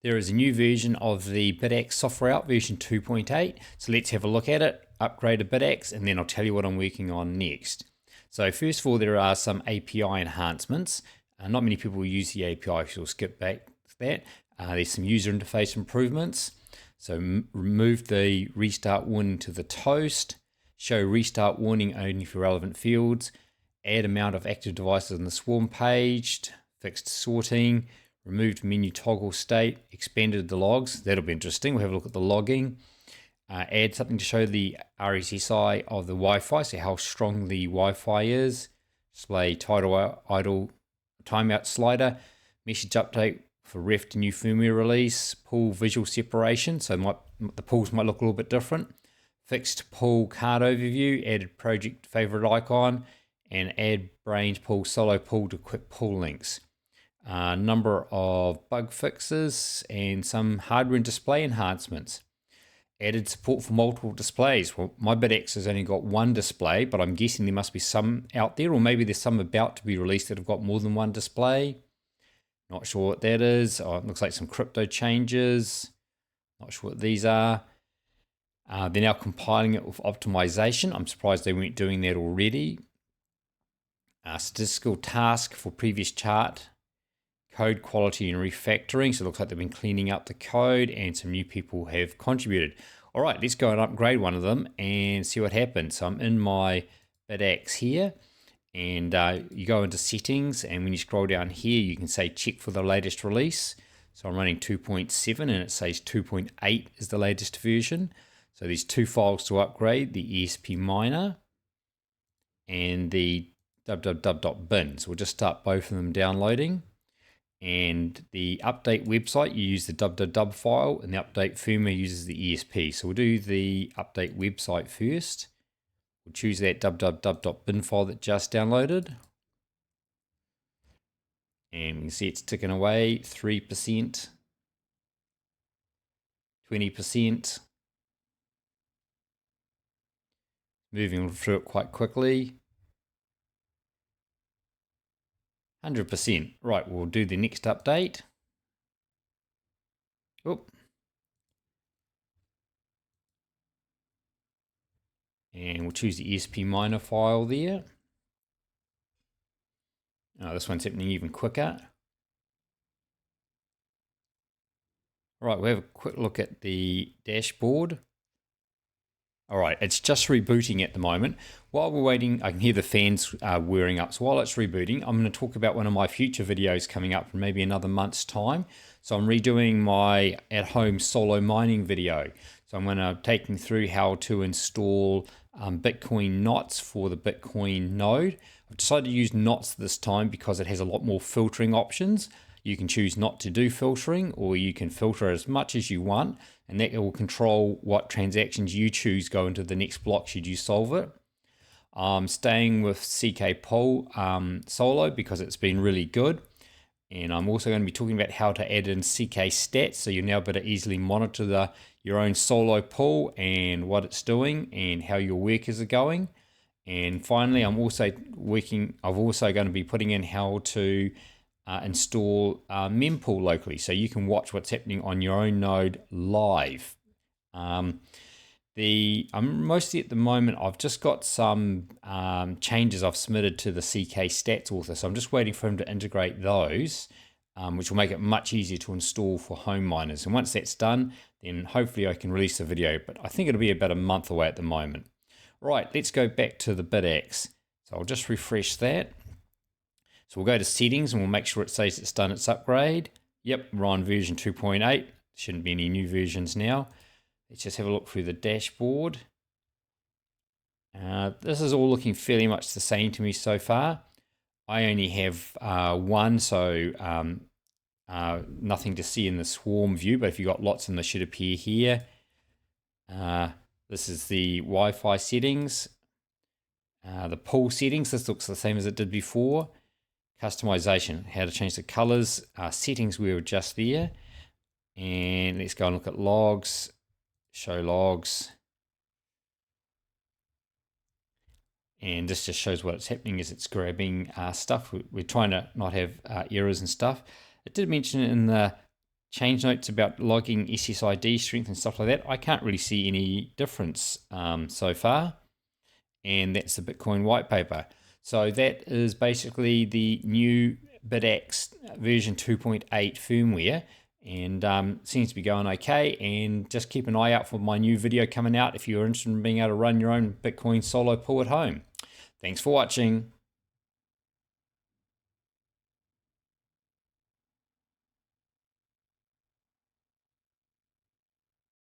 There is a new version of the Bitaxe software out, version 2.8. So let's have a look at it, upgrade to Bitaxe, and then I'll tell you what I'm working on next. So first of all, there are some API enhancements. Not many people use the API, so we'll skip back to that. There's some user interface improvements. So remove the restart warning to the toast, show restart warning only for relevant fields, add amount of active devices on the swarm page, fixed sorting, removed menu toggle state, expanded the logs. That'll be interesting. We'll have a look at the logging. Add something to show the RSSI of the Wi-Fi, so how strong the Wi-Fi is. Display title idle timeout slider. Message update for ref to new firmware release. Pull visual separation, so the pulls might look a little bit different. Fixed pull card overview. Added project favorite icon. And add brains pull, solo pull to quick pull links. Number of bug fixes and some hardware and display enhancements. Added support for multiple displays. Well, my Bitaxe has only got one display, but I'm guessing there must be some out there, or maybe there's some about to be released that have got more than one display. Not sure what that is. Oh, it looks like some crypto changes. Not sure what these are. They're now compiling it with optimization. I'm surprised they weren't doing that already. Statistical task for previous chart. Code quality and refactoring. So it looks like they've been cleaning up the code and some new people have contributed. All right, let's go and upgrade one of them and see what happens. So I'm in my Bitaxe here, and you go into settings, and when you scroll down here, you can say check for the latest release. So I'm running 2.7 and it says 2.8 is the latest version. So there's two files to upgrade, the ESP miner and the www.bin. So we'll just start both of them downloading. And the update website, you use the www file, and the update firmware uses the ESP. So we'll do the update website first. We'll choose that www.bin file that just downloaded. And we can see it's ticking away, 3%, 20%. Moving through it quite quickly. 100%. Right, we'll do the next update. Oop. And we'll choose the ESP miner file there. This one's happening even quicker. All right, we'll have a quick look at the dashboard. All right, it's just rebooting at the moment. While we're waiting, I can hear the fans whirring up. So while it's rebooting, I'm going to talk about one of my future videos coming up in maybe another month's time. So I'm redoing my at-home solo mining video. So I'm going to take you through how to install Bitcoin knots for the Bitcoin node. I've decided to use knots this time because it has a lot more filtering options. You can choose not to do filtering, or you can filter as much as you want, and that will control what transactions you choose go into the next block should you solve it. I'm staying with CK Poll solo because it's been really good. And I'm also going to be talking about how to add in CK stats, so you'll now be able to easily monitor your own solo pool and what it's doing and how your workers are going. And finally, I'm also going to be putting in how to install mempool locally, so you can watch what's happening on your own node live. I'm mostly at the moment, I've just got some changes I've submitted to the CK stats author, so I'm just waiting for him to integrate those, which will make it much easier to install for home miners. And once that's done, then hopefully I can release the video, but I think it'll be about a month away at the moment. Right, let's go back to the Bitaxe. So I'll just refresh that. So we'll go to settings and we'll make sure it says it's done its upgrade. Yep, we're on version 2.8. Shouldn't be any new versions now. Let's just have a look through the dashboard. This is all looking fairly much the same to me so far. I only have one, so nothing to see in the swarm view, but if you've got lots, then they should appear here. This is the Wi-Fi settings. The pool settings, this looks the same as it did before. Customization, how to change the colors. Settings, we were just there. And let's go and look at logs, show logs. And this just shows what's happening as it's grabbing stuff. We're trying to not have errors and stuff. It did mention in the change notes about logging SSID strength and stuff like that, I can't really see any difference so far. And that's the Bitcoin white paper. So that is basically the new Bitaxe version 2.8 firmware, and seems to be going okay. And just keep an eye out for my new video coming out if you're interested in being able to run your own Bitcoin solo pool at home. Thanks for watching.